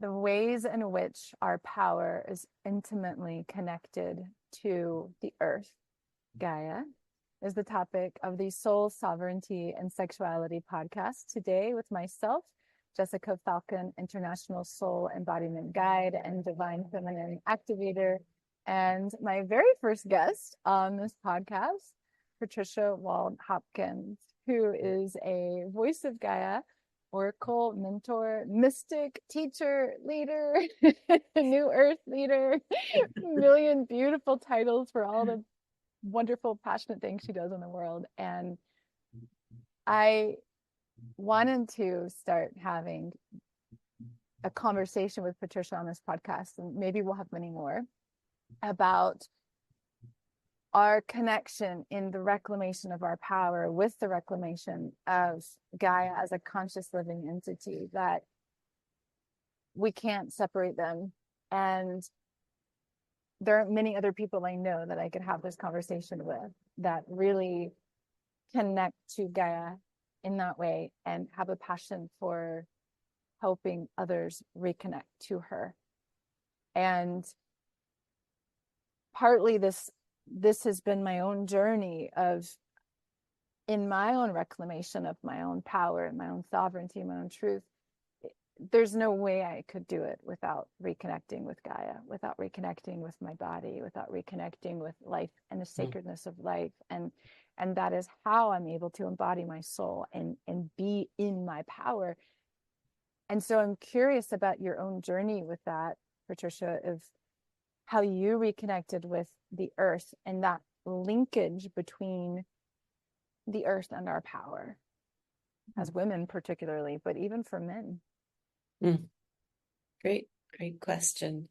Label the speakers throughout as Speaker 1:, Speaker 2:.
Speaker 1: the ways in which our power is intimately connected to the earth, Gaia, is the topic of the Soul Sovereignty and Sexuality Podcast today with myself, Jessica Falcon, International Soul Embodiment Guide and Divine Feminine Activator, and my very first guest on this podcast, Patricia Wald-Hopkins, who is a voice of Gaia, oracle, mentor, mystic, teacher, leader, new earth leader, million beautiful titles for all the wonderful, passionate things she does in the world. And I wanted to start having a conversation with Patricia on this podcast, and maybe we'll have many more, about our connection in the reclamation of our power with the reclamation of Gaia as a conscious living entity, that we can't separate them. And there are many other people I know that I could have this conversation with that really connect to Gaia in that way and have a passion for helping others reconnect to her. And partly this has been my own journey of, in my own reclamation of my own power and my own sovereignty, my own truth. There's no way I could do it without reconnecting with Gaia, without reconnecting with my body, without reconnecting with life and the sacredness of life. And that is how I'm able to embody my soul and be in my power. And so I'm curious about your own journey with that, Patricia, of how you reconnected with the earth and that linkage between the earth and our power as women particularly, but even for men.
Speaker 2: Great question.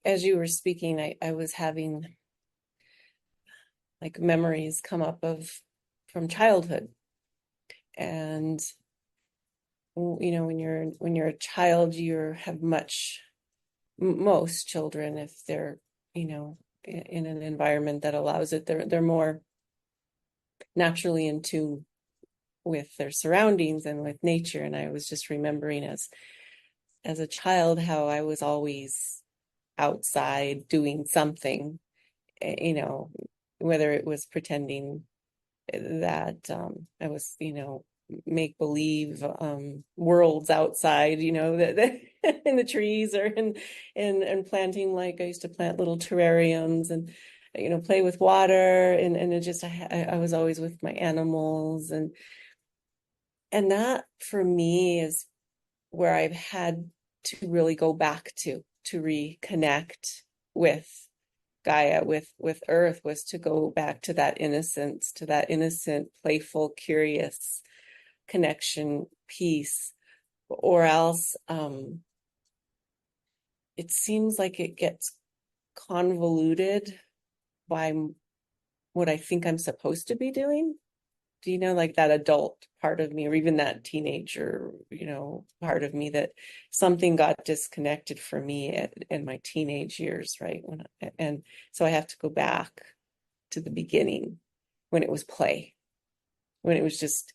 Speaker 2: As you were speaking, I was having like memories come up from childhood. And when you're a child, you have most children, if they're in an environment that allows it, they're more naturally in tune with their surroundings and with nature. And I was just remembering as a child how I was always outside doing something, whether it was pretending that I was make believe worlds outside, that in the trees or and planting, like I used to plant little terrariums and play with water, and it just I was always with my animals, and that for me is where I've had to really go back to reconnect with Gaia, with earth, was to go back to that innocence, to that innocent, playful, curious connection piece. Or else it seems like it gets convoluted by what I think I'm supposed to be doing. Do like that adult part of me, or even that teenager, part of me, that something got disconnected for me in my teenage years, right? And so I have to go back to the beginning, when it was play, when it was just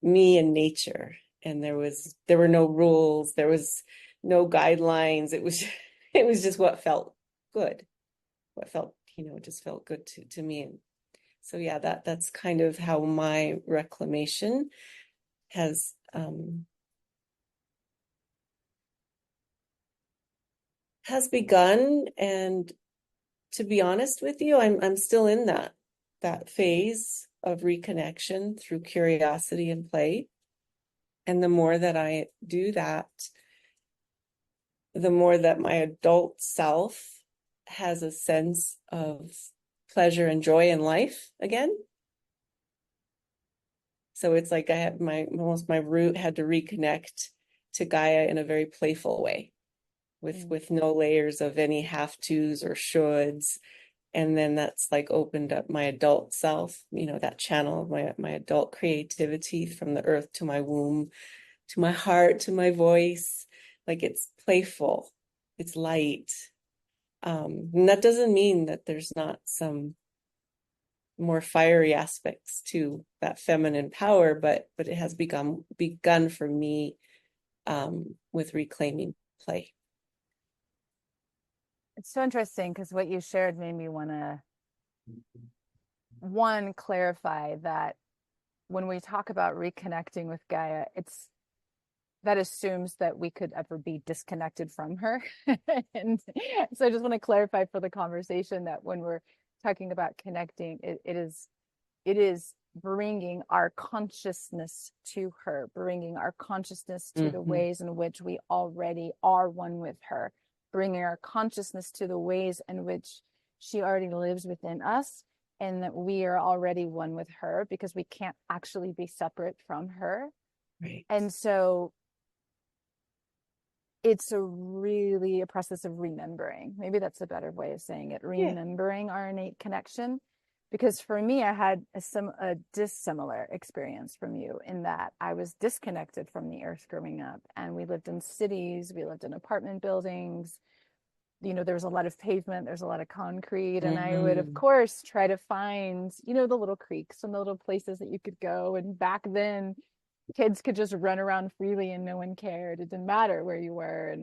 Speaker 2: me and nature, and there were no rules, there was no guidelines. It was just what felt good, it just felt good to me. And so yeah, that's kind of how my reclamation has begun. And to be honest with you, I'm still in that phase of reconnection through curiosity and play. And the more that I do that, the more that my adult self has a sense of pleasure and joy in life again. So it's like I had my root had to reconnect to Gaia in a very playful way, with no layers of any have-tos or shoulds. And then that's like opened up my adult self, that channel of my adult creativity, from the earth to my womb, to my heart, to my voice. Like, it's playful, it's light. And that doesn't mean that there's not some more fiery aspects to that feminine power, but it has begun for me with reclaiming play.
Speaker 1: It's so interesting because what you shared made me want to, one, clarify that when we talk about reconnecting with Gaia, that assumes that we could ever be disconnected from her. And so I just want to clarify for the conversation that when we're talking about connecting, it is bringing our consciousness to her, bringing our consciousness to the ways in which we already are one with her, bringing our consciousness to the ways in which she already lives within us, and that we are already one with her because we can't actually be separate from her.
Speaker 2: Right.
Speaker 1: And so it's a process of remembering. Maybe that's a better way of saying it. Remembering our innate connection. Because for me, I had a dissimilar experience from you in that I was disconnected from the earth growing up, and we lived in cities, we lived in apartment buildings. There was a lot of pavement, there's a lot of concrete, and I would, of course, try to find, the little creeks and the little places that you could go. And back then, kids could just run around freely and no one cared. It didn't matter where you were.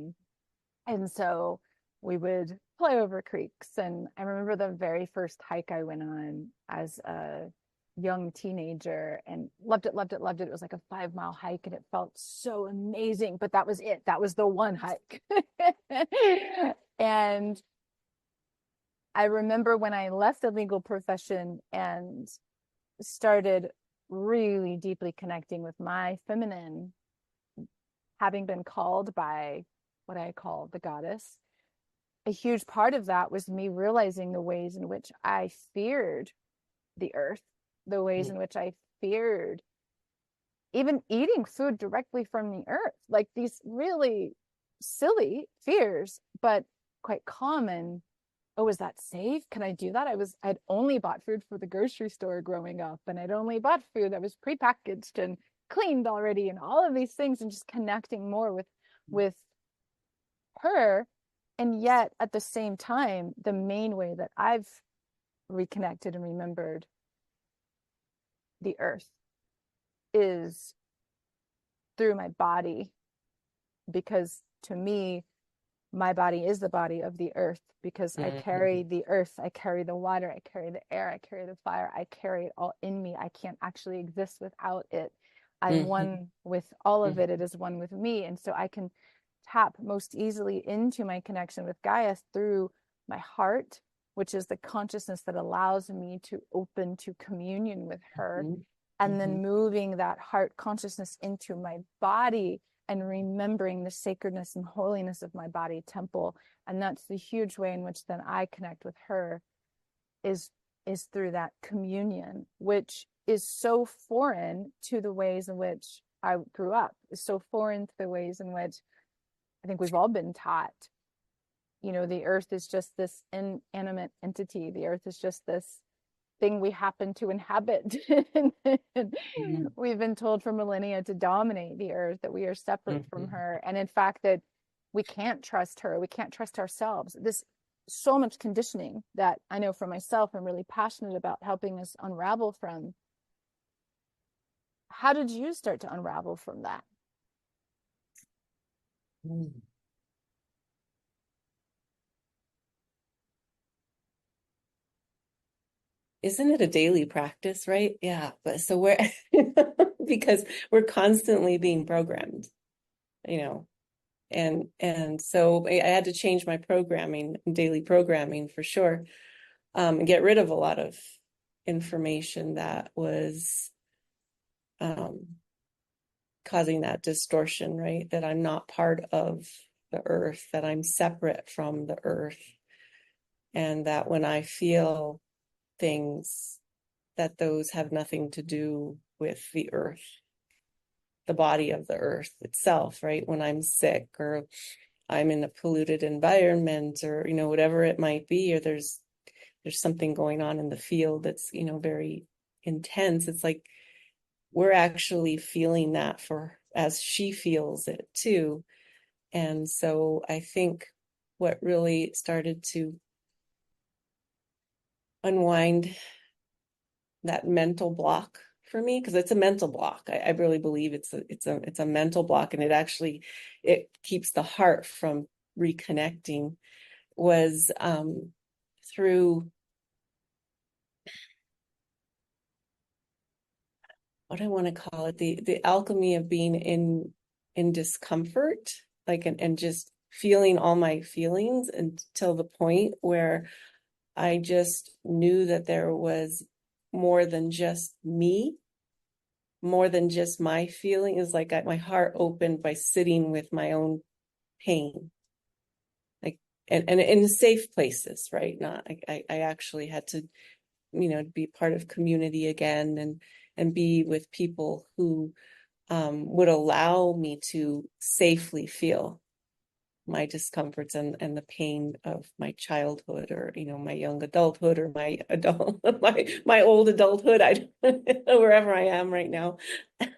Speaker 1: And so we would play over creeks. And I remember the very first hike I went on as a young teenager and loved it, loved it, loved it. It was like a 5-mile hike and it felt so amazing, but that was it. That was the one hike. And I remember when I left the legal profession and started really deeply connecting with my feminine, having been called by what I call the goddess, a huge part of that was me realizing the ways in which I feared the earth, the ways in which I feared even eating food directly from the earth, like these really silly fears, but quite common. Oh, is that safe? Can I do that? I'd only bought food for the grocery store growing up, and I'd only bought food that was prepackaged and cleaned already, and all of these things, and just connecting more with her. And yet at the same time, the main way that I've reconnected and remembered the earth is through my body, because to me, my body is the body of the earth, because I carry the earth, I carry the water, I carry the air, I carry the fire, I carry it all in me. I can't actually exist without it. I'm one with all of it. It is one with me. And so I can tap most easily into my connection with Gaia through my heart, which is the consciousness that allows me to open to communion with her. And then moving that heart consciousness into my body and remembering the sacredness and holiness of my body temple. And that's the huge way in which then I connect with her, is through that communion, which is so foreign to the ways in which I grew up, is so foreign to the ways in which I think we've all been taught. The earth is just this inanimate entity. The earth is just this thing we happen to inhabit. We've been told for millennia to dominate the earth, that we are separate from her. And in fact, that we can't trust her. We can't trust ourselves. This so much conditioning that I know for myself, I'm really passionate about helping us unravel from. How did you start to unravel from that?
Speaker 2: Isn't it a daily practice, right? Yeah. But so we're, because we're constantly being programmed, and so I had to change my daily programming for sure, and get rid of a lot of information that was causing that distortion, right? That I'm not part of the earth, that I'm separate from the earth, and that when I feel things, that those have nothing to do with the earth, the body of the earth itself, right? When I'm sick, or I'm in a polluted environment, or whatever it might be, or there's something going on in the field that's very intense, it's like we're actually feeling that as she feels it too. And so I think what really started to unwind that mental block for me, because it's a mental block. I really believe it's a mental block, and it keeps the heart from reconnecting, was through, what I want to call it, the alchemy of being in discomfort, like, and just feeling all my feelings until the point where I just knew that there was more than just me, more than just my feeling. Is like my heart opened by sitting with my own pain, like, and in safe places, right? Not, I actually had to, be part of community again, and be with people who would allow me to safely feel my discomforts and the pain of my childhood, or my young adulthood, or my adult my old adulthood. I wherever I am right now,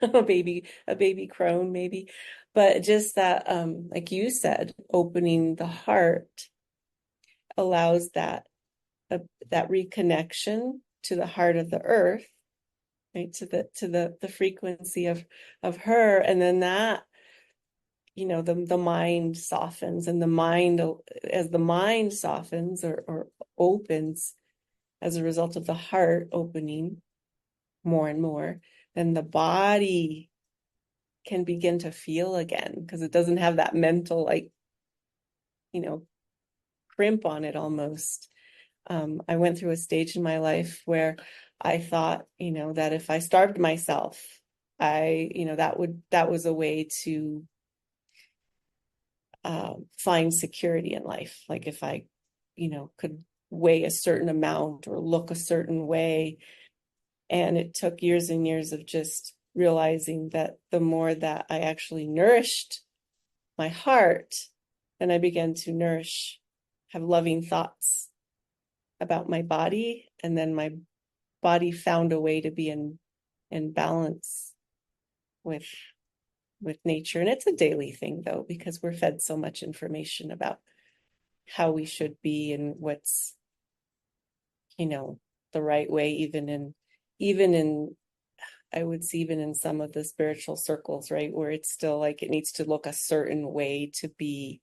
Speaker 2: a baby crone maybe. But just that, like you said, opening the heart allows that reconnection to the heart of the earth, right, to the frequency of her. And then that, the mind softens, and as the mind softens, or opens as a result of the heart opening more and more, then the body can begin to feel again, because it doesn't have that mental, like, crimp on it almost. I went through a stage in my life where I thought, that if I starved myself, that was a way to find security in life. Like if I, could weigh a certain amount or look a certain way. And it took years and years of just realizing that the more that I actually nourished my heart, then I began to have loving thoughts about my body. And then my body found a way to be in balance with nature. And it's a daily thing, though, because we're fed so much information about how we should be and what's, the right way, even in I would see, even in some of the spiritual circles, right, where it's still like it needs to look a certain way to be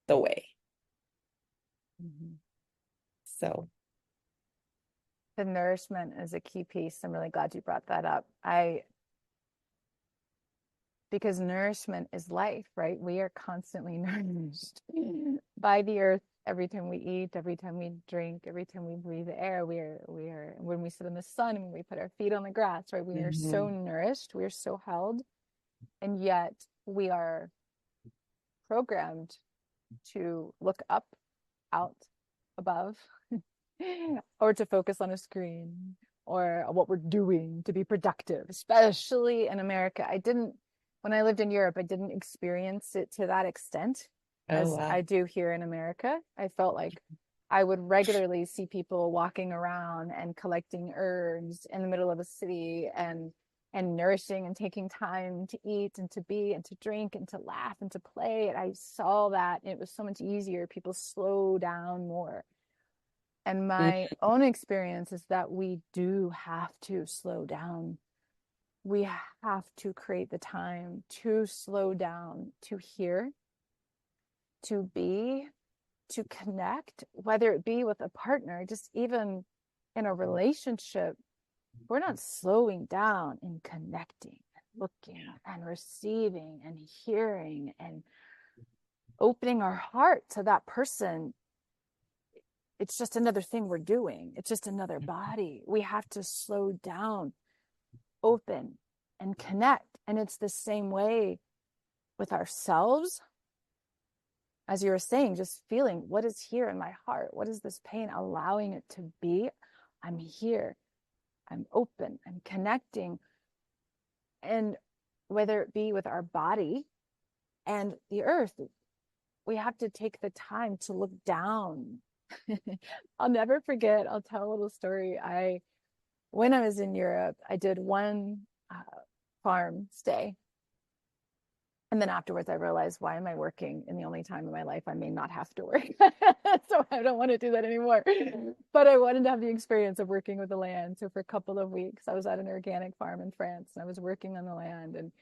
Speaker 2: the way.
Speaker 1: Mm-hmm.
Speaker 2: So
Speaker 1: The nourishment is a key piece. I'm really glad you brought that up. Because nourishment is life, right? We are constantly nourished by the earth every time we eat, every time we drink, every time we breathe the air. We are when we sit in the sun, when we put our feet on the grass, right? We are so nourished, we are so held, and yet we are programmed to look up, out, above, or to focus on a screen, or what we're doing to be productive, especially in America. When I lived in Europe, I didn't experience it to that extent as I do here in America. I felt like I would regularly see people walking around and collecting herbs in the middle of a city, and nourishing and taking time to eat and to be and to drink and to laugh and to play. And I saw that, and it was so much easier. People slow down more. And my own experience is that we do have to slow down. We have to create the time to slow down, to hear, to be, to connect, whether it be with a partner, just even in a relationship. We're not slowing down in connecting and looking and receiving and hearing and opening our heart to that person. It's just another thing we're doing. It's just another body. We have to slow down, open, and connect. And it's the same way with ourselves. As you were saying, just feeling what is here in my heart. What is this pain? Allowing it to be. I'm here. I'm open. I'm connecting. And whether it be with our body and the earth, we have to take the time to look down. I'll never forget. I'll tell a little story. When I was in Europe, I did one farm stay, And then afterwards, I realized, why am I working in the only time in my life I may not have to work? So I don't want to do that anymore. But I wanted to have the experience of working with the land. So for a couple of weeks, I was at an organic farm in France, and I was working on the land. And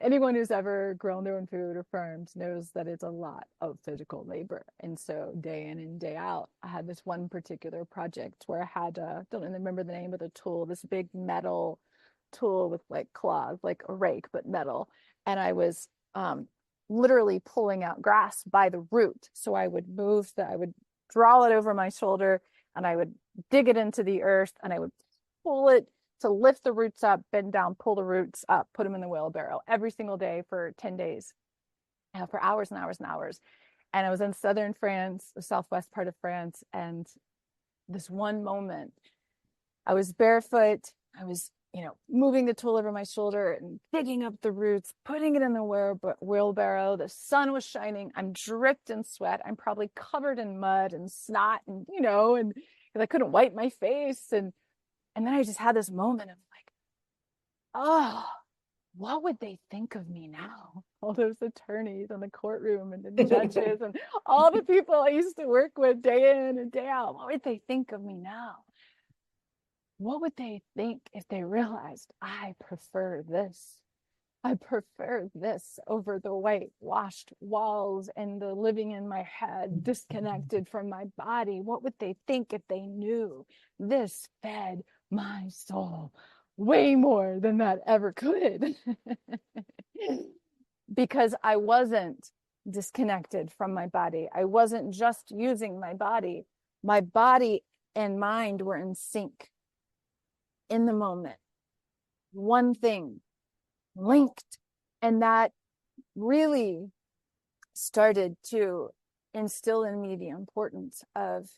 Speaker 1: anyone who's ever grown their own food or farmed knows that it's a lot of physical labor. And so day in and day out, I had this one particular project where I had, don't remember the name of the tool, this big metal tool with like claws, like a rake, but metal. And I was literally pulling out grass by the root. So I would I would draw it over my shoulder, and I would dig it into the earth, and I would pull it to lift the roots up, bend down, pull the roots up, put them in the wheelbarrow every single day for 10 days, for hours and hours and hours. And I was in southern France, the southwest part of France. And this one moment, I was barefoot. I was, moving the tool over my shoulder and digging up the roots, putting it in the wheelbarrow. The sun was shining. I'm dripped in sweat. I'm probably covered in mud and snot, and, and I couldn't wipe my face. And then I just had this moment of like, oh, what would they think of me now? All those attorneys in the courtroom and the judges and all the people I used to work with day in and day out. What would they think of me now? What would they think if they realized I prefer this? I prefer this over the whitewashed walls and the living in my head, disconnected from my body. What would they think if they knew this fed my soul way more than that ever could? Because I wasn't disconnected from my body. I wasn't just using my body. My body and mind were in sync in the moment. One thing linked. And that really started to instill in me the importance of,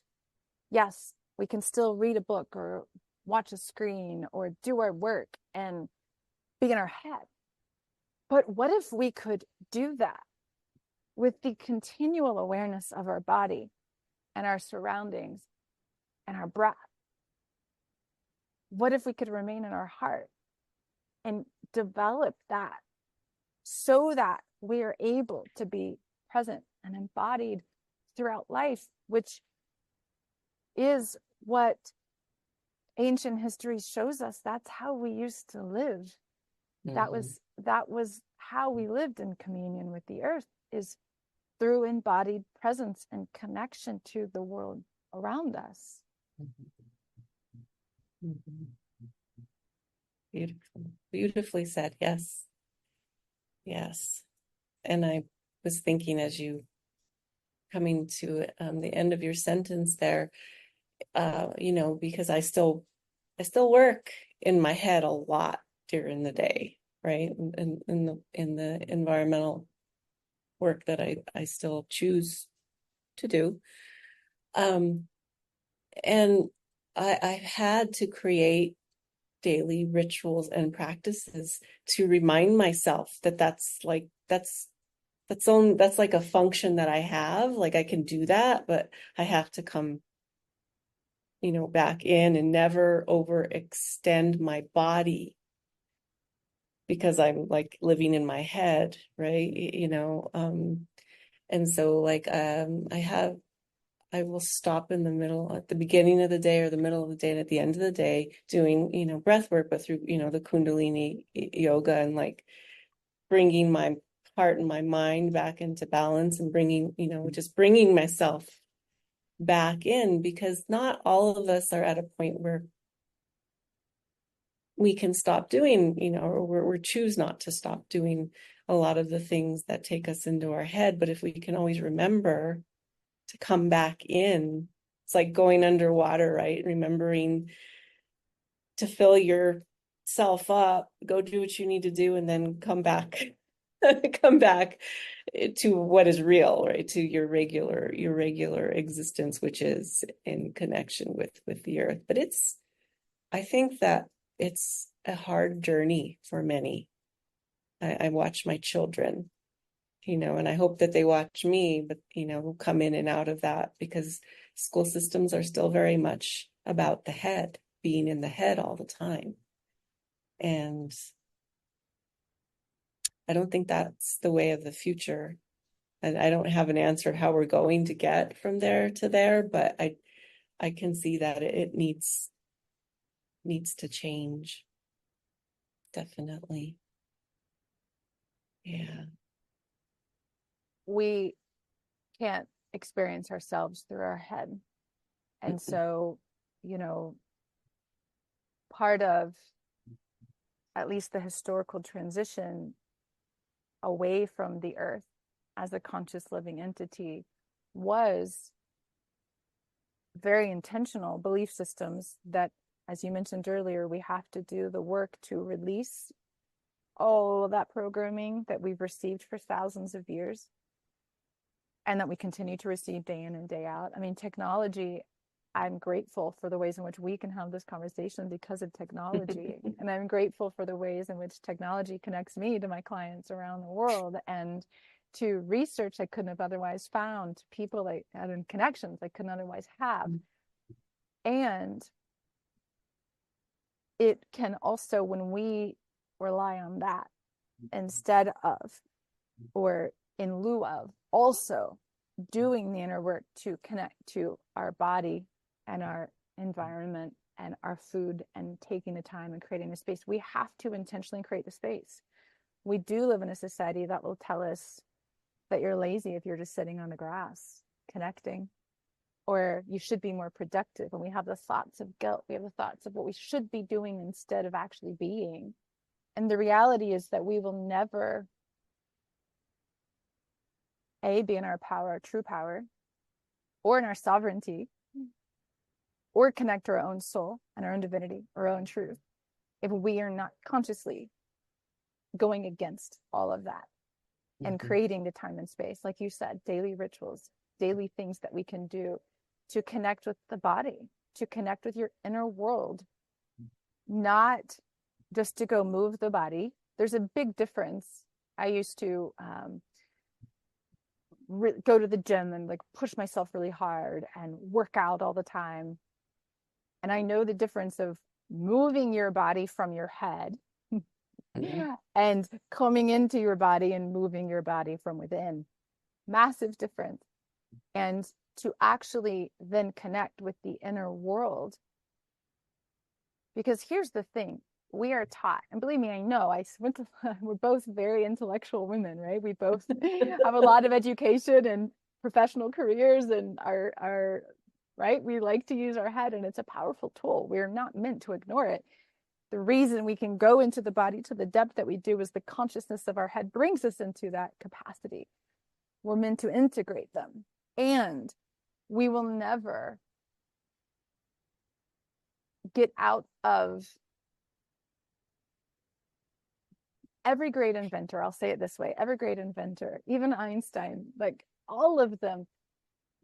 Speaker 1: yes, we can still read a book or watch a screen or do our work and be in our head. But what if we could do that with the continual awareness of our body and our surroundings and our breath? What if we could remain in our heart and develop that so that we are able to be present and embodied throughout life, which is what ancient history shows us. That's how we used to live. Mm-hmm. That was how we lived in communion with the earth, is through embodied presence and connection to the world around us.
Speaker 2: Mm-hmm. Mm-hmm. Beautiful. Beautifully said. Yes. Yes. And I was thinking, as you coming to the end of your sentence there, because I still work in my head a lot during the day, right? In the environmental work that I still choose to do. And I had to create daily rituals and practices to remind myself that's like a function that I have. Like, I can do that, but I have to come, back in and never overextend my body, because I'm like living in my head, right? And so like I will stop in the middle, at the beginning of the day or the middle of the day, and at the end of the day, doing, breath work, but through, the Kundalini yoga, and like bringing my heart and my mind back into balance, and just bringing myself back in, because not all of us are at a point where we can stop doing, or we choose not to stop doing a lot of the things that take us into our head. But if we can always remember to come back in, it's like going underwater, right? Remembering to fill yourself up, go do what you need to do, and then come back to what is real, right? To your regular existence, which is in connection with the earth. But I think that it's a hard journey for many. I watch my children, and I hope that they watch me, but, come in and out of that, because school systems are still very much about the head, being in the head all the time. And I don't think that's the way of the future. And I don't have an answer how we're going to get from there to there, but I can see that it needs to change. Definitely. Yeah.
Speaker 1: We can't experience ourselves through our head. And so, part of at least the historical transition away from the earth as a conscious living entity was very intentional belief systems that, as you mentioned earlier, we have to do the work to release all of that programming that we've received for thousands of years and that we continue to receive day in and day out. I mean, technology, I'm grateful for the ways in which we can have this conversation because of technology. And I'm grateful for the ways in which technology connects me to my clients around the world and to research I couldn't have otherwise found, to people and connections I couldn't otherwise have. And it can also, when we rely on that instead of, or in lieu of, also doing the inner work to connect to our body and our environment and our food and taking the time and creating the space, we have to intentionally create the space. We do live in a society that will tell us that you're lazy if you're just sitting on the grass connecting, or you should be more productive. And we have the thoughts of guilt. We have the thoughts of what we should be doing instead of actually being. And the reality is that we will never be in our power, our true power, or in our sovereignty, or connect to our own soul and our own divinity, our own truth, if we are not consciously going against all of that and creating the time and space, like you said, daily rituals, daily things that we can do to connect with the body, to connect with your inner world, not just to go move the body. There's a big difference. I used to go to the gym and like push myself really hard and work out all the time. And I know the difference of moving your body from your head and coming into your body and moving your body from within. Massive difference. And to actually then connect with the inner world. Because here's the thing, we are taught, and believe me, I know, we're both very intellectual women, right? We both have a lot of education and professional careers and are right? We like to use our head, and it's a powerful tool. We're not meant to ignore it. The reason we can go into the body to the depth that we do is the consciousness of our head brings us into that capacity. We're meant to integrate them. And we will never get out of every great inventor. I'll say it this way, every great inventor, even Einstein, like all of them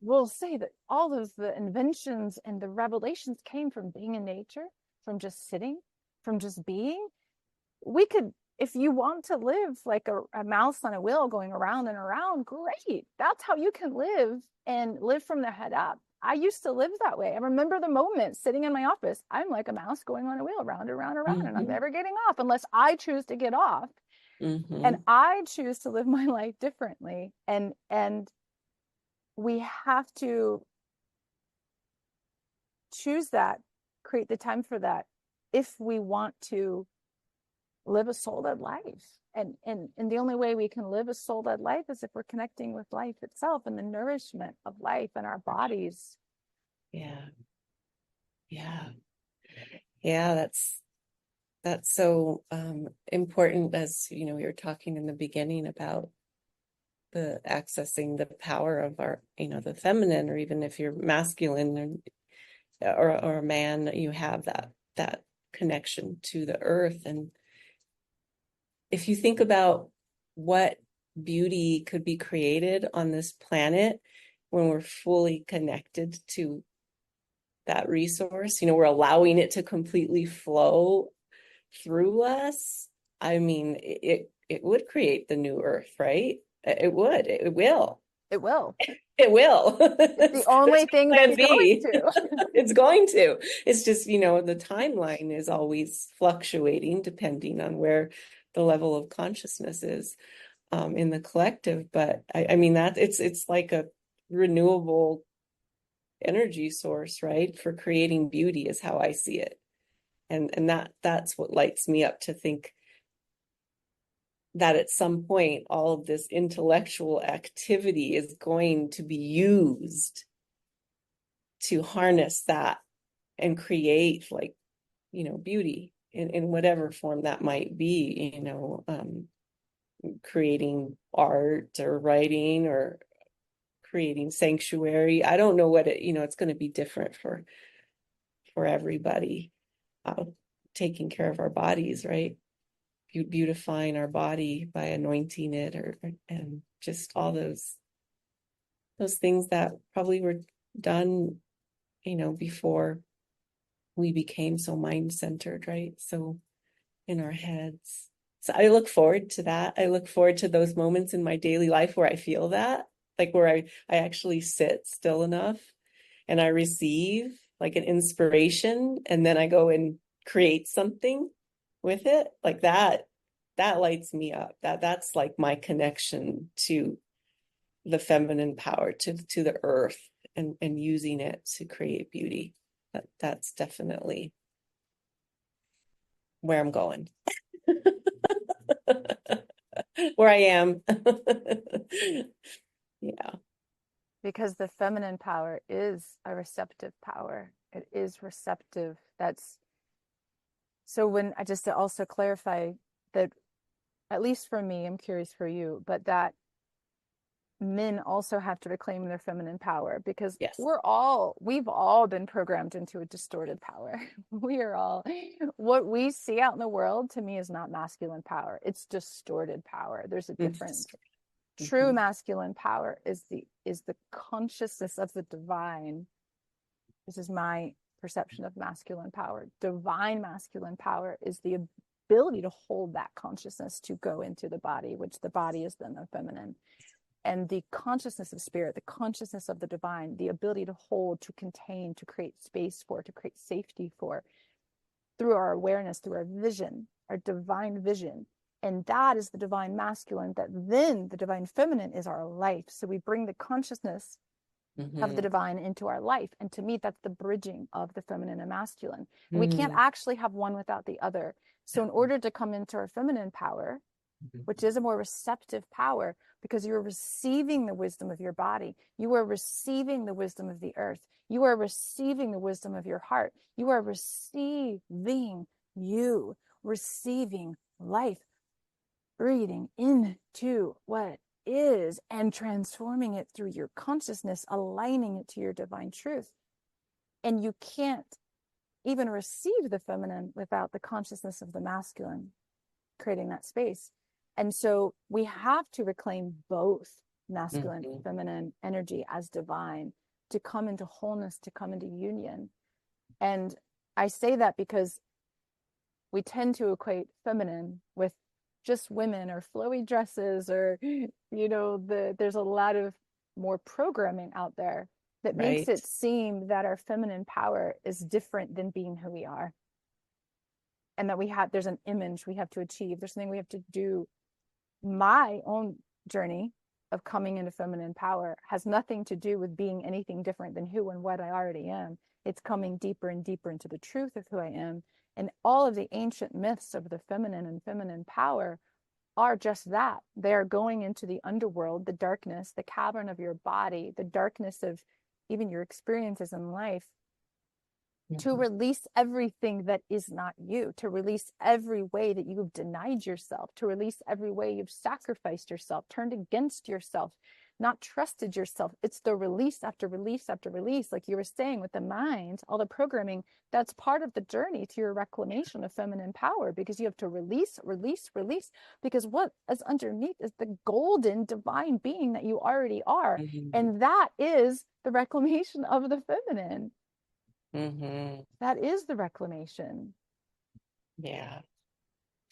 Speaker 1: will say that all of the inventions and the revelations came from being in nature, from just sitting, from just being. We could, if you want to live like a mouse on a wheel going around and around, great. That's how you can live and live from the head up. I used to live that way. I remember the moment sitting in my office. I'm like a mouse going on a wheel, round and round and round, and I'm never getting off unless I choose to get off. And I choose to live my life differently. And we have to choose that, create the time for that, if we want to live a soul-led life. And the only way we can live a soul-led life is if we're connecting with life itself and the nourishment of life in our bodies.
Speaker 2: Yeah, that's so important. As you know, we were talking in the beginning about the accessing the power of our, the feminine, or even if you're masculine or a man, you have that connection to the earth. And if you think about what beauty could be created on this planet when we're fully connected to that resource, we're allowing it to completely flow through us. I mean, it would create the new earth, right? It would. It will.
Speaker 1: It will.
Speaker 2: It will.
Speaker 1: It's the only thing that's going to.
Speaker 2: It's going to. It's just, the timeline is always fluctuating depending on where the level of consciousness is in the collective. But I mean that it's like a renewable energy source, right? For creating beauty is how I see it. And that's what lights me up to think that at some point all of this intellectual activity is going to be used to harness that and create, like, beauty in whatever form that might be, creating art or writing or creating sanctuary. I don't know what it's going to be different for everybody. Taking care of our bodies, right? Beautifying our body by anointing it, and just all those things that probably were done, before we became so mind-centered, right? So in our heads. So I look forward to that. I look forward to those moments in my daily life where I feel that, like where I actually sit still enough and I receive like an inspiration, and then I go and create something with it. Like that lights me up. That's like my connection to the feminine power, to the earth, and using it to create beauty. That's definitely where I'm going. Where I am. Yeah.
Speaker 1: Because the feminine power is a receptive power. It is receptive. That's so when I just to also clarify that, at least for me, I'm curious for you, but that men also have to reclaim their feminine power, because
Speaker 2: Yes.
Speaker 1: we've all been programmed into a distorted power. We are all, what we see out in the world to me is not masculine power. It's distorted power. There's a difference. True masculine power is the consciousness of the divine. This is my perception of masculine power. Divine masculine power is the ability to hold that consciousness to go into the body, which the body is then the feminine. And the consciousness of spirit, the consciousness of the divine, the ability to hold, to contain, to create space for, to create safety for, through our awareness, through our vision, our divine vision. And that is the divine masculine, that then the divine feminine is our life. So we bring the consciousness of the divine into our life. And to me, that's the bridging of the feminine and masculine. And we can't actually have one without the other. So in order to come into our feminine power, which is a more receptive power, because you're receiving the wisdom of your body, you are receiving the wisdom of the earth, you are receiving the wisdom of your heart, you are receiving life, breathing into what is and transforming it through your consciousness, aligning it to your divine truth. And you can't even receive the feminine without the consciousness of the masculine creating that space. And so we have to reclaim both masculine, feminine energy as divine to come into wholeness, to come into union. And I say that because we tend to equate feminine with just women or flowy dresses, or, there's a lot of more programming out there that makes it seem that our feminine power is different than being who we are. And that there's an image we have to achieve. There's something we have to do. My own journey of coming into feminine power has nothing to do with being anything different than who and what I already am. It's coming deeper and deeper into the truth of who I am. And all of the ancient myths of the feminine and feminine power are just that. They're going into the underworld, the darkness, the cavern of your body, the darkness of even your experiences in life, to release everything that is not you, to release every way that you've denied yourself, to release every way you've sacrificed yourself, turned against yourself, not trusted yourself. It's the release after release after release. Like you were saying with the mind, all the programming, that's part of the journey to your reclamation of feminine power, because you have to release, because what is underneath is the golden divine being that you already are. And that is the reclamation of the feminine. That is the reclamation.
Speaker 2: Yeah,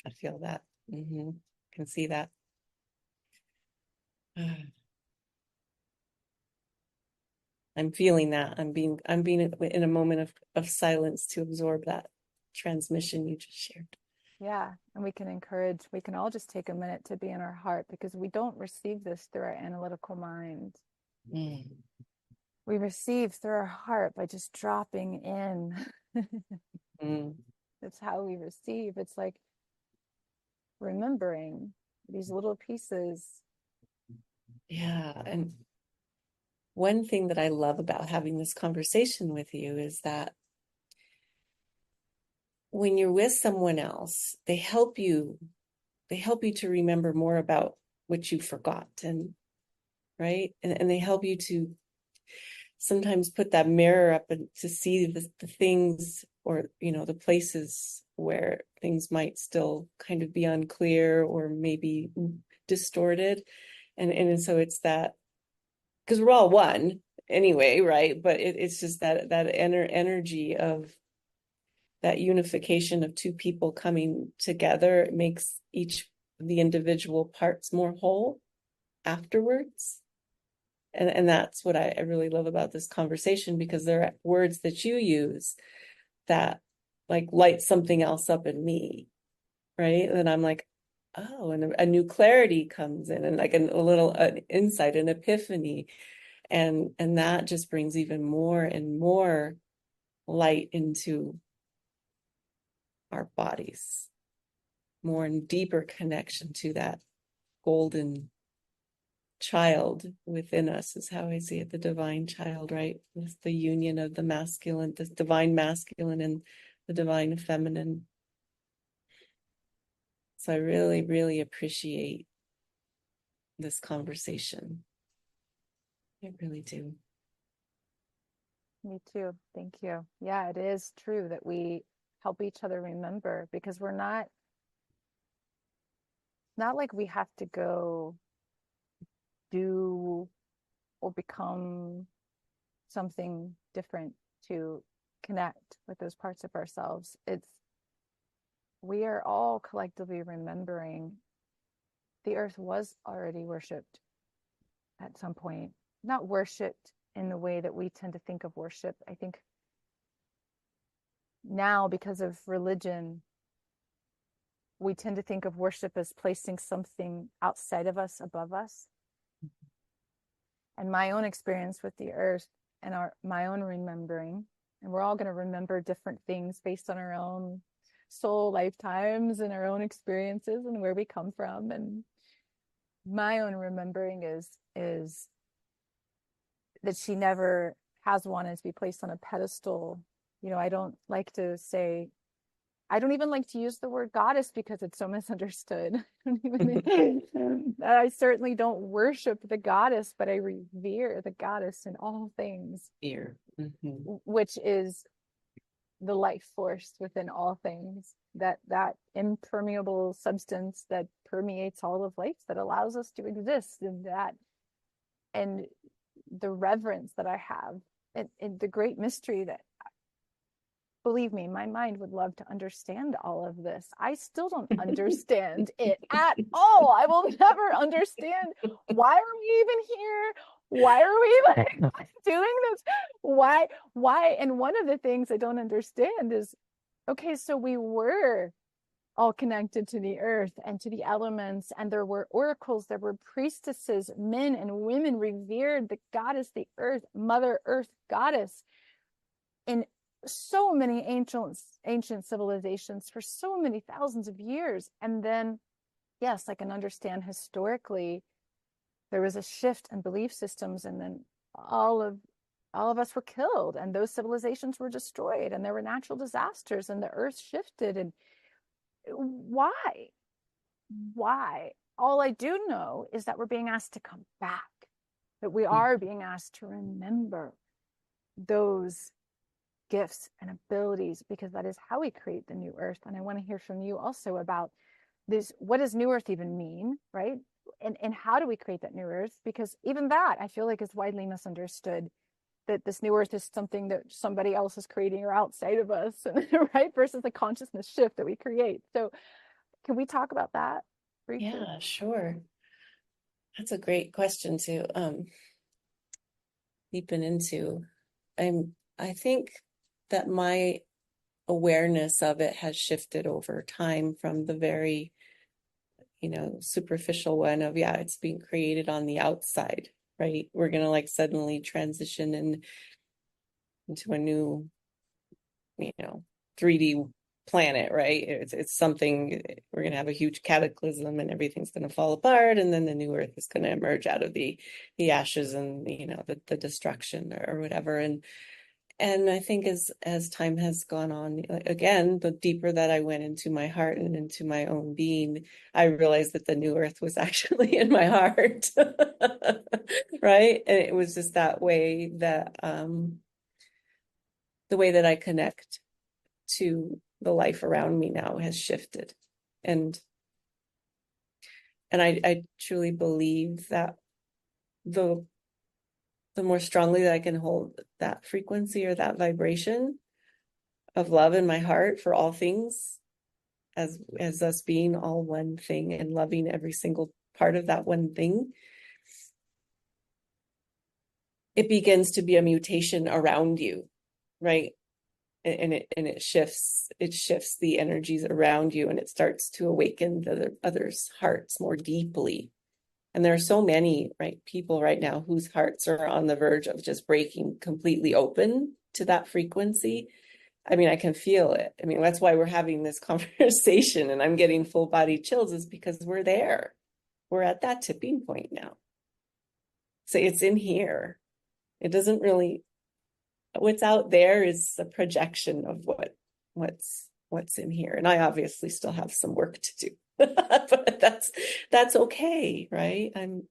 Speaker 2: I feel that. Can see that. I'm feeling that. I'm being in a moment of silence to absorb that transmission you just shared.
Speaker 1: Yeah. And we can all just take a minute to be in our heart, because we don't receive this through our analytical mind.
Speaker 2: Mm.
Speaker 1: We receive through our heart by just dropping in.
Speaker 2: Mm.
Speaker 1: That's how we receive. It's like remembering these little pieces.
Speaker 2: Yeah. And one thing that I love about having this conversation with you is that when you're with someone else, they help you to remember more about what you forgot, and right. And they help you to sometimes put that mirror up and to see the things, or, the places where things might still kind of be unclear or maybe distorted. And so it's that, because we're all one anyway, right? But it's just that energy of that unification of two people coming together. It makes each of the individual parts more whole afterwards. And that's what I really love about this conversation, because there are words that you use that like light something else up in me, right? And I'm like, oh, and a new clarity comes in, and like a little insight, an epiphany. And that just brings even more and more light into our bodies, more and deeper connection to that golden child within us, is how I see it, the divine child, right? It's the union of the masculine, the divine masculine and the divine feminine. So I really, really appreciate this conversation. I really do.
Speaker 1: Me too. Thank you. Yeah, it is true that we help each other remember, because we're not like we have to go do or become something different to connect with those parts of ourselves. We are all collectively remembering the earth was already worshipped at some point. Not worshipped in the way that we tend to think of worship. I think now, because of religion, we tend to think of worship as placing something outside of us above us. And my own experience with the earth and my own remembering, and we're all going to remember different things based on our own soul lifetimes and our own experiences and where we come from. And my own remembering is that she never has wanted to be placed on a pedestal. I don't even like to use the word goddess, because it's so misunderstood. I certainly don't worship the goddess, but I revere the goddess in all things.
Speaker 2: Here. Mm-hmm.
Speaker 1: Which is the life force within all things, that impermeable substance that permeates all of life, that allows us to exist, and the reverence that I have, and the great mystery that, believe me, my mind would love to understand all of this. I still don't understand it at all. I will never understand, why are we even here? Why are we even doing this? Why? And one of the things I don't understand is, okay, so we were all connected to the earth and to the elements, and there were oracles, there were priestesses, men and women revered the goddess, the earth, Mother Earth goddess, in so many ancient civilizations for so many thousands of years. And then, yes, I can understand historically there was a shift in belief systems, and then all of us were killed, and those civilizations were destroyed, and there were natural disasters, and the earth shifted. And why all I do know is that we're being asked to come back, that we are being asked to remember those gifts and abilities, because that is how we create the new earth. And I want to hear from you also about this. What does new earth even mean, right? And how do we create that new earth? Because even that, I feel like, is widely misunderstood, that this new earth is something that somebody else is creating or outside of us, right? Versus the consciousness shift that we create. So can we talk about that briefly?
Speaker 2: Yeah, sure. That's a great question to deepen into. I think that my awareness of it has shifted over time from the very, superficial one of, yeah, it's being created on the outside, right? We're going to like suddenly transition into a new, 3D planet, right? It's something, we're going to have a huge cataclysm and everything's going to fall apart, and then the new earth is going to emerge out of the ashes and the destruction or whatever. And I think as time has gone on, again, the deeper that I went into my heart and into my own being, I realized that the new earth was actually in my heart. Right? And it was just that way that the way that I connect to the life around me now has shifted. And I truly believe that the more strongly that I can hold that frequency or that vibration of love in my heart for all things, as us being all one thing and loving every single part of that one thing, it begins to be a mutation around you, right? And it shifts the energies around you, and it starts to awaken the others' hearts more deeply. And there are so many people right now whose hearts are on the verge of just breaking completely open to that frequency. I mean, I can feel it. I mean, that's why we're having this conversation and I'm getting full body chills, is because we're there. We're at that tipping point now. So it's in here. It doesn't really, what's out there is a projection of what's in here. And I obviously still have some work to do. But that's okay, right? I'm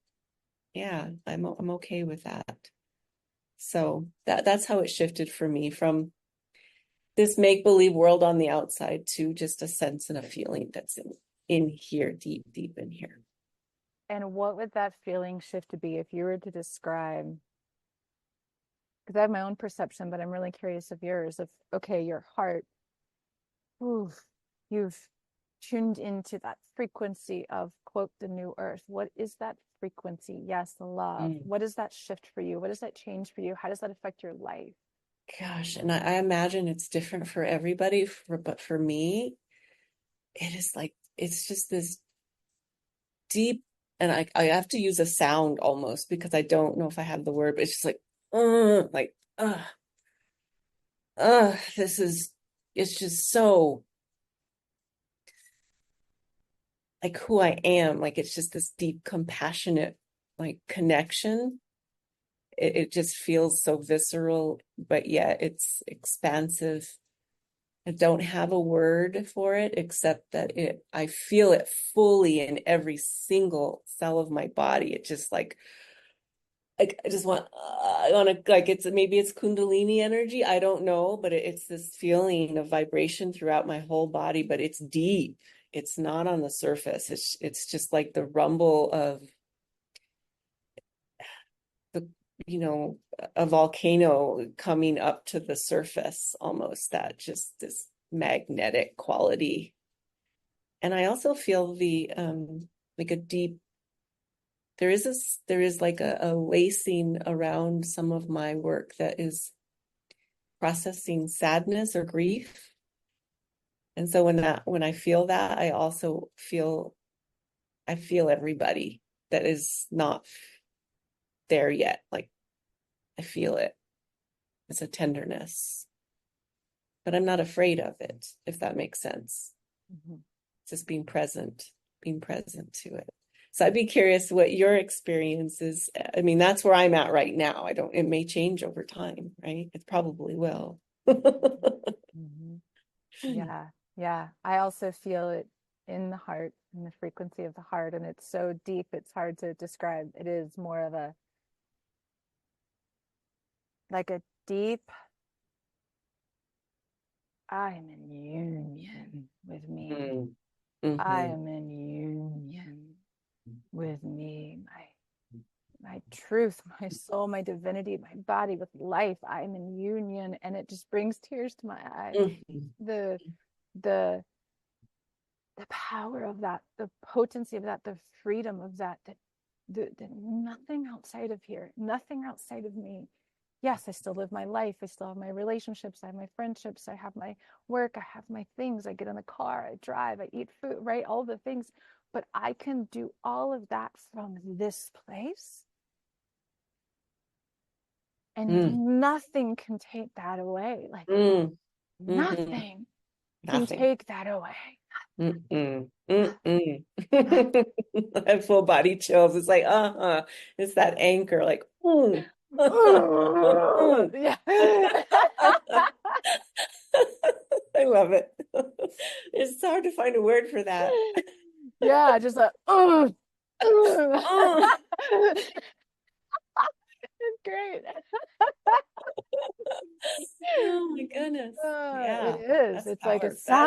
Speaker 2: okay with that. So that's how it shifted for me, from this make-believe world on the outside to just a sense and a feeling that's in here, deep in here.
Speaker 1: And what would that feeling shift to be if you were to describe, because I have my own perception, but I'm really curious of yours, of, okay, your heart, you've tuned into that frequency of, quote, the new earth. What is that frequency? Yes, the love. What does that shift for you? What does that change for you? How does that affect your life?
Speaker 2: Gosh, and I imagine it's different for everybody, but for me, it is like, it's just this deep, and I have to use a sound almost because I don't know if I have the word, but it's just like, it's just so like who I am. Like, it's just this deep, compassionate, like, connection. It just feels so visceral, but yet it's expansive. I don't have a word for it except that I feel it fully in every single cell of my body. It just like I just I want to, like, maybe it's Kundalini energy. I don't know, but it's this feeling of vibration throughout my whole body, but it's deep. It's not on the surface. It's just like the rumble of a volcano coming up to the surface, almost, that just this magnetic quality. And I also feel the like a deep, there is like a lacing around some of my work that is processing sadness or grief. And so when I feel that, I also feel everybody that is not there yet. Like, I feel it. It's a tenderness, but I'm not afraid of it, if that makes sense. Mm-hmm. Just being present to it. So I'd be curious what your experience is. I mean, that's where I'm at right now. It may change over time, right? It probably will.
Speaker 1: Mm-hmm. Yeah. I also feel it in the heart, in the frequency of the heart. And it's so deep, it's hard to describe. It is more of a deep, I'm in union with me. Mm-hmm. I am in union with me, my truth, my soul, my divinity, my body, with life. I'm in union, and it just brings tears to my eyes. Mm-hmm. The power of that, the potency of that, the freedom of that, that nothing outside of here, nothing outside of me yes, I still live my life. I still have my relationships. I have my friendships. I have my work. I have my things. I get in the car. I drive. I eat food, right? All the things. But I can do all of that from this place. And nothing can take that away. Like nothing can take that away.
Speaker 2: I have full body chills. It's like, it's that anchor, like,
Speaker 1: Yeah.
Speaker 2: I love it. It's hard to find a word for that.
Speaker 1: Yeah, just like, it's great.
Speaker 2: Oh my goodness. Yeah,
Speaker 1: It is.
Speaker 2: that's
Speaker 1: It's like a
Speaker 2: power. That is
Speaker 1: sound.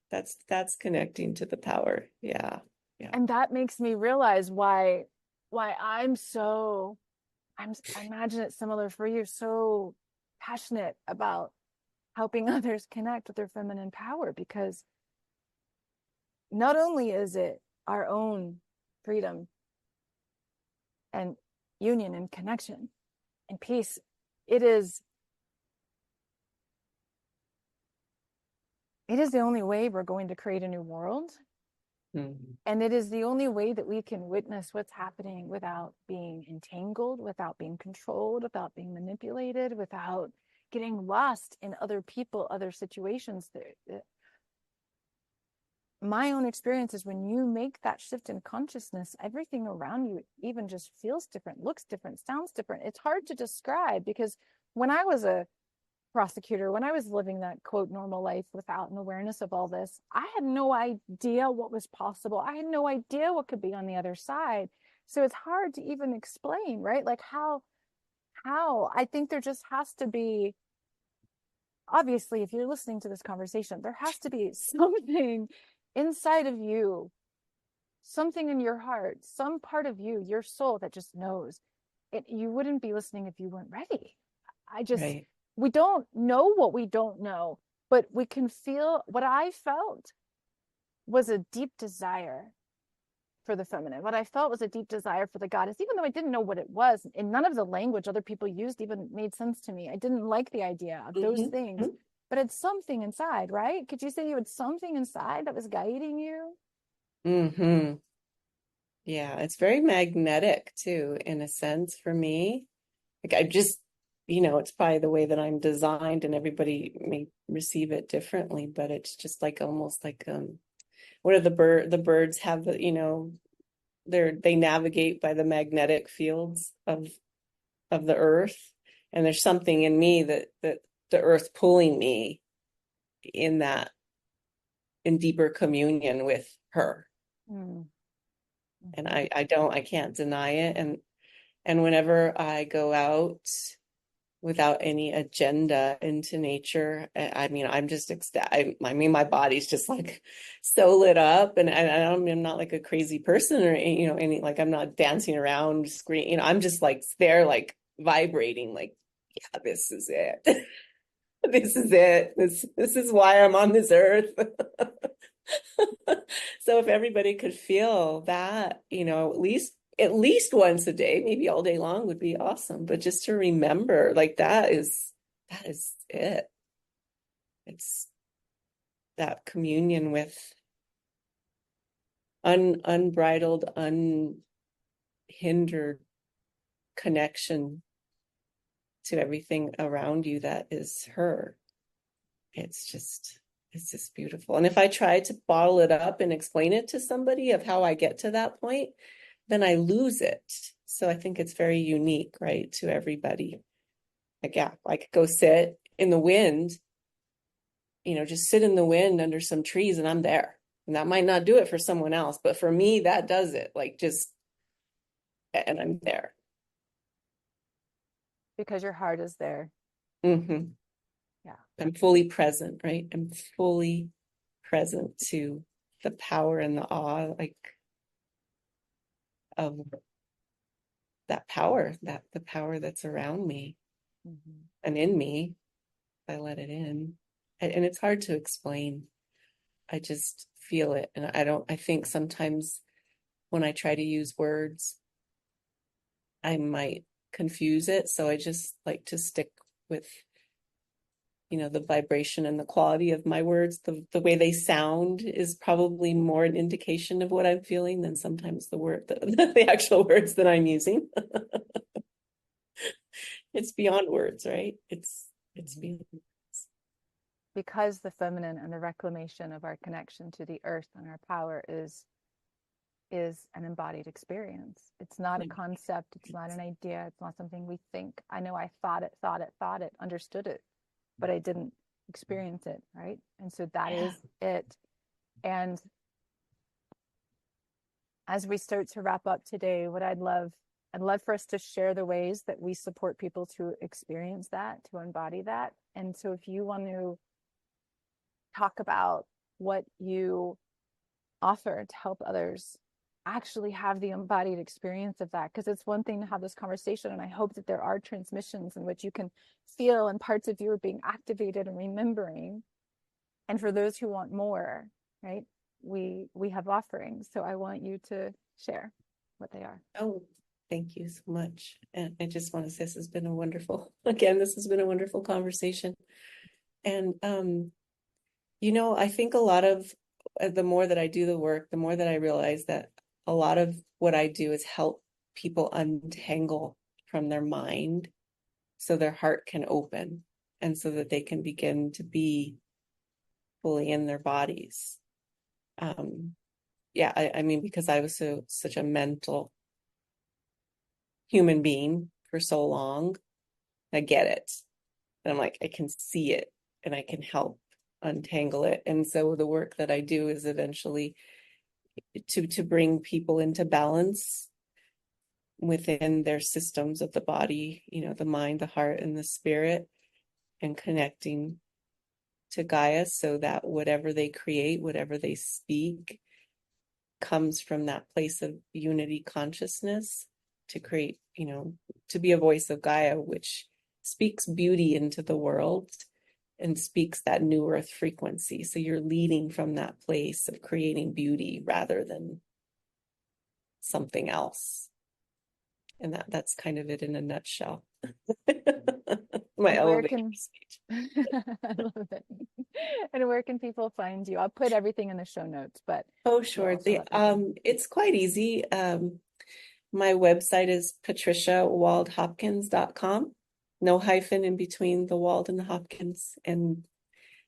Speaker 2: power. That's connecting to the power. Yeah. Yeah.
Speaker 1: And that makes me realize why I'm so, I imagine it's similar for you, so passionate about helping others connect with their feminine power, because not only is it our own freedom and union and connection and peace, it is the only way we're going to create a new world. And it is the only way that we can witness what's happening without being entangled, without being controlled, without being manipulated, without getting lost in other people, other situations. My own experience is when you make that shift in consciousness, everything around you even just feels different, looks different, sounds different. It's hard to describe, because when I was a prosecutor, when I was living that quote normal life without an awareness of all this, I had no idea what was possible. I had no idea what could be on the other side. So it's hard to even explain, right? Like how I think there just has to be, obviously, if you're listening to this conversation, there has to be something inside of you, something in your heart, some part of you, your soul, that just knows it. You wouldn't be listening if you weren't ready.
Speaker 2: Right.
Speaker 1: We don't know what we don't know, but we can feel. What I felt was a deep desire for the feminine. What I felt was a deep desire for the goddess, even though I didn't know what it was, and none of the language other people used even made sense to me. I didn't like the idea of those things, but it's something inside, right? Could you say you had something inside that was guiding you?
Speaker 2: Yeah, it's very magnetic too, in a sense, for me. Like I just, it's probably the way that I'm designed, and everybody may receive it differently, but it's just like almost like what are the birds have they navigate by the magnetic fields of the earth, and there's something in me that the earth pulling me in deeper communion with her. And I can't deny it. And whenever I go out without any agenda into nature, I mean, I'm just ecstatic. I mean, my body's just like so lit up, and I'm not like a crazy person or any, like I'm not dancing around, screaming. I'm just like there, like vibrating, like, yeah, this is it. This is it. This is why I'm on this earth. So if everybody could feel that, at least once a day, maybe all day long, would be awesome. But just to remember, like that is it. It's that communion with unbridled, unhindered connection to everything around you that is her. It's just beautiful. And if I try to bottle it up and explain it to somebody of how I get to that point, then I lose it. So I think it's very unique, right, to everybody. Like, yeah, I could go sit in the wind, just sit in the wind under some trees, and I'm there. And that might not do it for someone else, but for me, that does it. Like, and I'm there.
Speaker 1: Because your heart is there.
Speaker 2: Yeah. I'm fully present, right? I'm fully present to the power and the awe, like, of that power, the power that's around me and in me, if I let it in. And it's hard to explain. I just feel it. And I think sometimes when I try to use words, I might confuse it. So I just like to stick with, the vibration and the quality of my words. The way they sound is probably more an indication of what I'm feeling than sometimes the actual words that I'm using. It's beyond words, right? It's beyond.
Speaker 1: Because the feminine and the reclamation of our connection to the earth and our power is an embodied experience. It's not a concept, it's not an idea, it's not something we think. I know I thought it, understood it, but I didn't experience it, right? And so that is it. And as we start to wrap up today, what I'd love for us to share the ways that we support people to experience that, to embody that. And so if you want to talk about what you offer to help others actually have the embodied experience of that, because it's one thing to have this conversation, and I hope that there are transmissions in which you can feel and parts of you are being activated and remembering. And for those who want more, right, we have offerings, so I want you to share what they are.
Speaker 2: Oh, thank you so much. And I just want to say this has been a wonderful conversation. And I think a lot of the more that I do the work, the more that I realize that a lot of what I do is help people untangle from their mind so their heart can open and so that they can begin to be fully in their bodies. I mean, because I was such a mental human being for so long, I get it. And I'm like, I can see it and I can help untangle it. And so the work that I do is eventually to bring people into balance within their systems of the body, the mind, the heart, and the spirit, and connecting to Gaia so that whatever they create, whatever they speak, comes from that place of unity consciousness to create, to be a voice of Gaia, which speaks beauty into the world and speaks that new earth frequency. So you're leading from that place of creating beauty rather than something else. And that's kind of it in a nutshell. My elevator speech.
Speaker 1: I love it. And where can people find you? I'll put everything in the show notes, but
Speaker 2: oh sure. It's quite easy. My website is patriciawaldhopkins.com. No hyphen in between the Wald and the Hopkins, and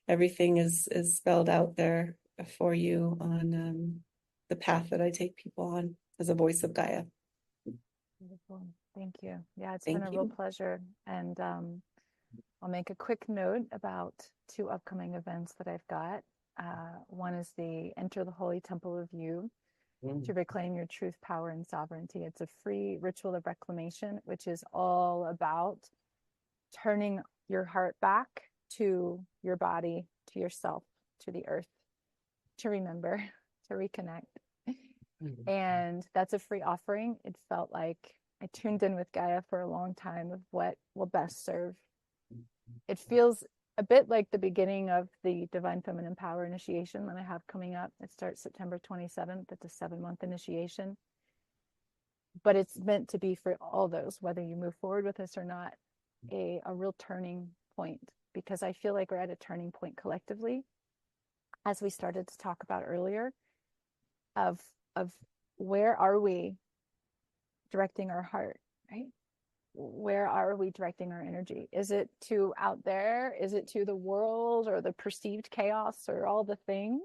Speaker 2: everything is spelled out there for you on the path that I take people on as a voice of Gaia.
Speaker 1: Beautiful. Thank you. Yeah, it's been a real pleasure. And I'll make a quick note about 2 upcoming events that I've got. One is the Enter the Holy Temple of You to reclaim your truth, power, and sovereignty. It's a free ritual of reclamation, which is all about turning your heart back to your body, to yourself, to the earth, to remember, to reconnect. And that's a free offering. It felt like I tuned in with Gaia for a long time of what will best serve. It feels a bit like the beginning of the Divine Feminine Power initiation that I have coming up. It starts September 27th. It's a 7-month initiation. But it's meant to be for all those, whether you move forward with this or not, a real turning point, because I feel like we're at a turning point collectively, as we started to talk about earlier, of where are we directing our heart, right? Where are we directing our energy? Is it to out there? Is it to the world or the perceived chaos or all the things?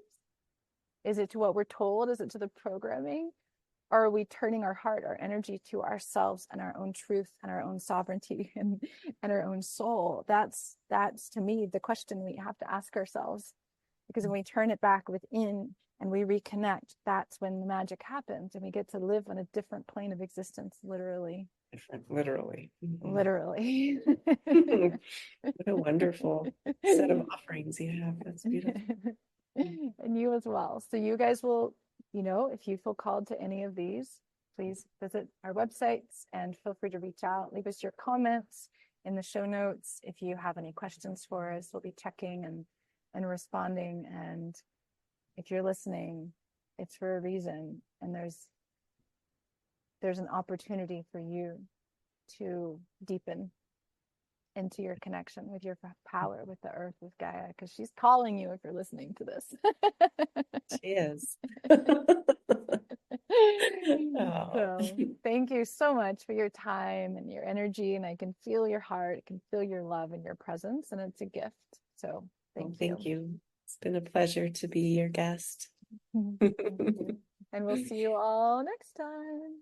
Speaker 1: Is it to what we're told? Is it to the programming? Or are we turning our heart, our energy to ourselves and our own truth and our own sovereignty and our own soul? That's to me the question we have to ask ourselves, because when we turn it back within and we reconnect, that's when the magic happens and we get to live on a different plane of existence, literally.
Speaker 2: Literally.
Speaker 1: Literally.
Speaker 2: What a wonderful set of offerings you have. That's beautiful.
Speaker 1: And you as well. So you guys will, if you feel called to any of these, please visit our websites and feel free to reach out. Leave us your comments in the show notes. If you have any questions for us, we'll be checking and responding. And if you're listening, it's for a reason. And there's an opportunity for you to deepen into your connection with your power, with the earth, with Gaia, because she's calling you if you're listening to this.
Speaker 2: She is.
Speaker 1: So thank you so much for your time and your energy. And I can feel your heart, I can feel your love and your presence, and it's a gift. So thank you.
Speaker 2: Thank you. It's been a pleasure to be your guest.
Speaker 1: Thank you. And we'll see you all next time.